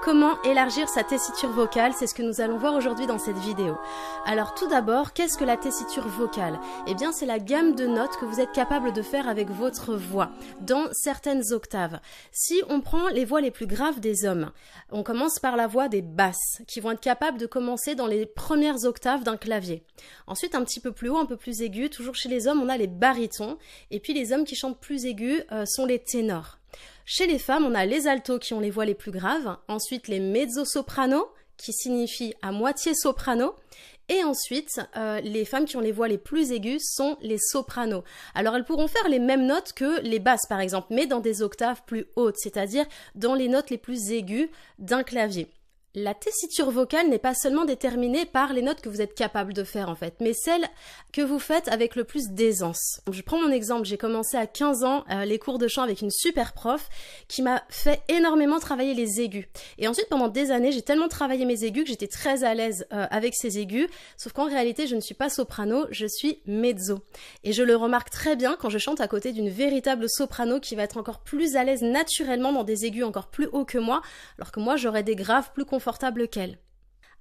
Comment élargir sa tessiture vocale? C'est ce que nous allons voir aujourd'hui dans cette vidéo. Alors tout d'abord, qu'est-ce que la tessiture vocale? Eh bien c'est la gamme de notes que vous êtes capable de faire avec votre voix, dans certaines octaves. Si on prend les voix les plus graves des hommes, on commence par la voix des basses, qui vont être capables de commencer dans les premières octaves d'un clavier. Ensuite un petit peu plus haut, un peu plus aigu, toujours chez les hommes on a les barytons, et puis les hommes qui chantent plus aigus sont les ténors. Chez les femmes, on a les altos qui ont les voix les plus graves, ensuite les mezzo-sopranos, qui signifie à moitié soprano, et ensuite les femmes qui ont les voix les plus aiguës sont les sopranos. Alors elles pourront faire les mêmes notes que les basses par exemple, mais dans des octaves plus hautes, c'est-à-dire dans les notes les plus aiguës d'un clavier. La tessiture vocale n'est pas seulement déterminée par les notes que vous êtes capable de faire en fait, mais celles que vous faites avec le plus d'aisance. Je prends mon exemple, j'ai commencé à 15 ans les cours de chant avec une super prof qui m'a fait énormément travailler les aigus. Et ensuite pendant des années, j'ai tellement travaillé mes aigus que j'étais très à l'aise avec ces aigus, sauf qu'en réalité je ne suis pas soprano, je suis mezzo. Et je le remarque très bien quand je chante à côté d'une véritable soprano qui va être encore plus à l'aise naturellement dans des aigus encore plus hauts que moi, alors que moi j'aurais des graves plus confortables qu'elle.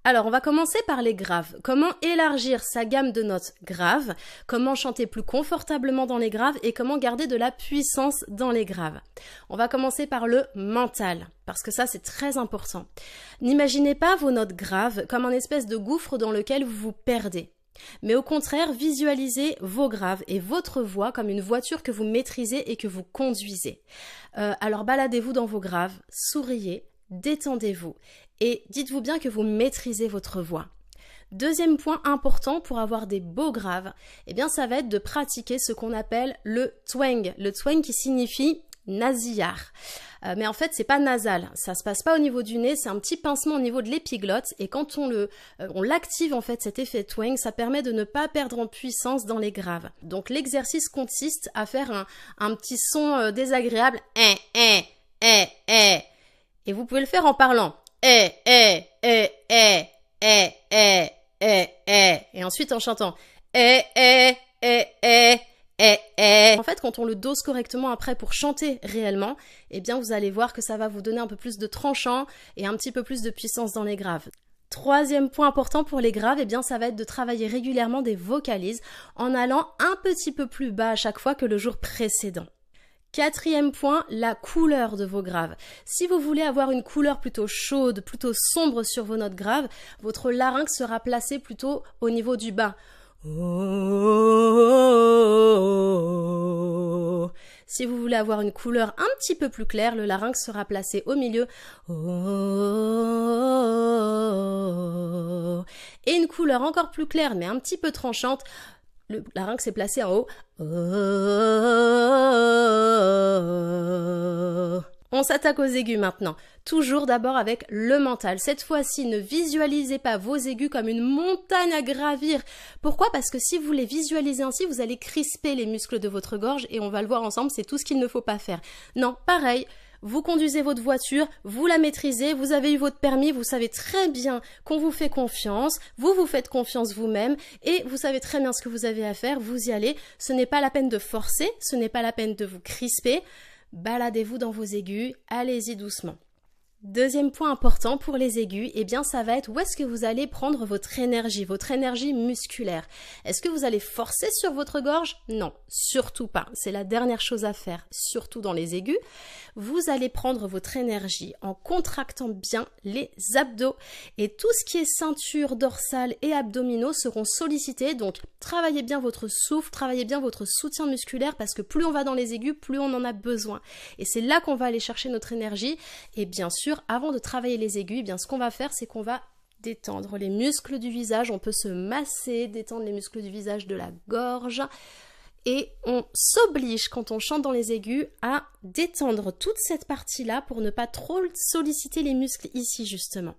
Alors, on va commencer par les graves. Comment élargir sa gamme de notes graves, comment chanter plus confortablement dans les graves et comment garder de la puissance dans les graves. On va commencer par le mental, parce que ça, c'est très important. N'imaginez pas vos notes graves comme un espèce de gouffre dans lequel vous vous perdez. Mais au contraire, visualisez vos graves et votre voix comme une voiture que vous maîtrisez et que vous conduisez. Alors, baladez-vous dans vos graves, souriez, détendez-vous et dites-vous bien que vous maîtrisez votre voix. Deuxième point important pour avoir des beaux graves, eh bien ça va être de pratiquer ce qu'on appelle le twang. Le twang qui signifie nasillard. Mais en fait c'est pas nasal, ça se passe pas au niveau du nez, c'est un petit pincement au niveau de l'épiglotte et quand on l'active en fait cet effet twang, ça permet de ne pas perdre en puissance dans les graves. Donc l'exercice consiste à faire un petit son désagréable et vous pouvez le faire en parlant. Et ensuite en chantant. En fait, quand on le dose correctement après pour chanter réellement, eh bien vous allez voir que ça va vous donner un peu plus de tranchant et un petit peu plus de puissance dans les graves. Troisième point important pour les graves, eh bien ça va être de travailler régulièrement des vocalises en allant un petit peu plus bas à chaque fois que le jour précédent. Quatrième point, la couleur de vos graves. Si vous voulez avoir une couleur plutôt chaude, plutôt sombre sur vos notes graves, votre larynx sera placé plutôt au niveau du bas. Si vous voulez avoir une couleur un petit peu plus claire, le larynx sera placé au milieu. Et une couleur encore plus claire mais un petit peu tranchante, le larynx est placé en haut. On s'attaque aux aigus maintenant. Toujours d'abord avec le mental. Cette fois-ci, ne visualisez pas vos aigus comme une montagne à gravir. Pourquoi? Parce que si vous les visualisez ainsi, vous allez crisper les muscles de votre gorge et on va le voir ensemble, c'est tout ce qu'il ne faut pas faire. Non, pareil. Vous conduisez votre voiture, vous la maîtrisez, vous avez eu votre permis, vous savez très bien qu'on vous fait confiance, vous vous faites confiance vous-même et vous savez très bien ce que vous avez à faire, vous y allez. Ce n'est pas la peine de forcer, ce n'est pas la peine de vous crisper. Baladez-vous dans vos aigus, allez-y doucement. Deuxième point important pour les aigus, eh bien ça va être où est-ce que vous allez prendre votre énergie musculaire. Est-ce que vous allez forcer sur votre gorge? Non, surtout pas. C'est la dernière chose à faire, surtout dans les aigus. Vous allez prendre votre énergie en contractant bien les abdos et tout ce qui est ceinture dorsale et abdominaux seront sollicités. Donc travaillez bien votre souffle, travaillez bien votre soutien musculaire parce que plus on va dans les aigus, plus on en a besoin. Et c'est là qu'on va aller chercher notre énergie et bien sûr, avant de travailler les aigus, eh bien, ce qu'on va faire, c'est qu'on va détendre les muscles du visage. On peut se masser, détendre les muscles du visage, de la gorge. Et on s'oblige, quand on chante dans les aigus, à détendre toute cette partie-là pour ne pas trop solliciter les muscles ici, justement.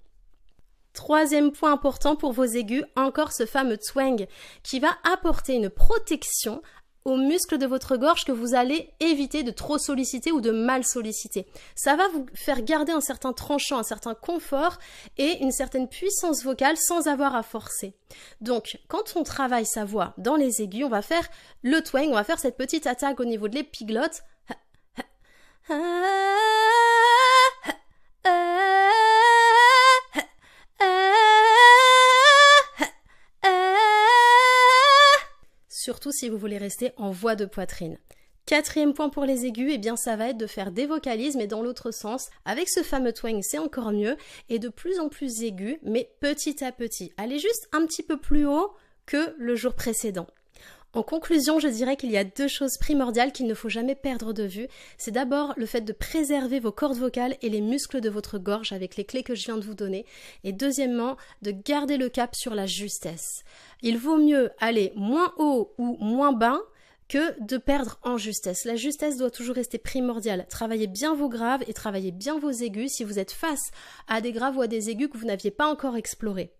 Troisième point important pour vos aigus, encore ce fameux twang qui va apporter une protection aux muscles de votre gorge que vous allez éviter de trop solliciter ou de mal solliciter. Ça va vous faire garder un certain tranchant, un certain confort et une certaine puissance vocale sans avoir à forcer. Donc, quand on travaille sa voix dans les aigus, on va faire le twang, on va faire cette petite attaque au niveau de l'épiglotte. surtout si vous voulez rester en voix de poitrine. Quatrième point pour les aigus, eh bien ça va être de faire des vocalises mais dans l'autre sens. Avec ce fameux twang, c'est encore mieux et de plus en plus aigu mais petit à petit. Allez juste un petit peu plus haut que le jour précédent. En conclusion, je dirais qu'il y a 2 choses primordiales qu'il ne faut jamais perdre de vue. C'est d'abord le fait de préserver vos cordes vocales et les muscles de votre gorge avec les clés que je viens de vous donner. Et deuxièmement, de garder le cap sur la justesse. Il vaut mieux aller moins haut ou moins bas que de perdre en justesse. La justesse doit toujours rester primordiale. Travaillez bien vos graves et travaillez bien vos aigus si vous êtes face à des graves ou à des aigus que vous n'aviez pas encore explorés.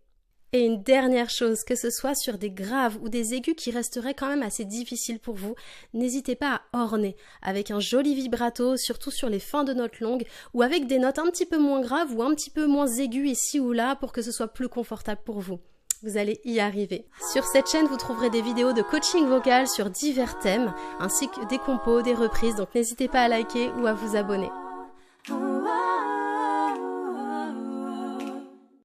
Et une dernière chose, que ce soit sur des graves ou des aigus qui resteraient quand même assez difficiles pour vous, n'hésitez pas à orner avec un joli vibrato, surtout sur les fins de notes longues, ou avec des notes un petit peu moins graves ou un petit peu moins aiguës ici ou là pour que ce soit plus confortable pour vous. Vous allez y arriver. Sur cette chaîne, vous trouverez des vidéos de coaching vocal sur divers thèmes, ainsi que des compos, des reprises, donc n'hésitez pas à liker ou à vous abonner.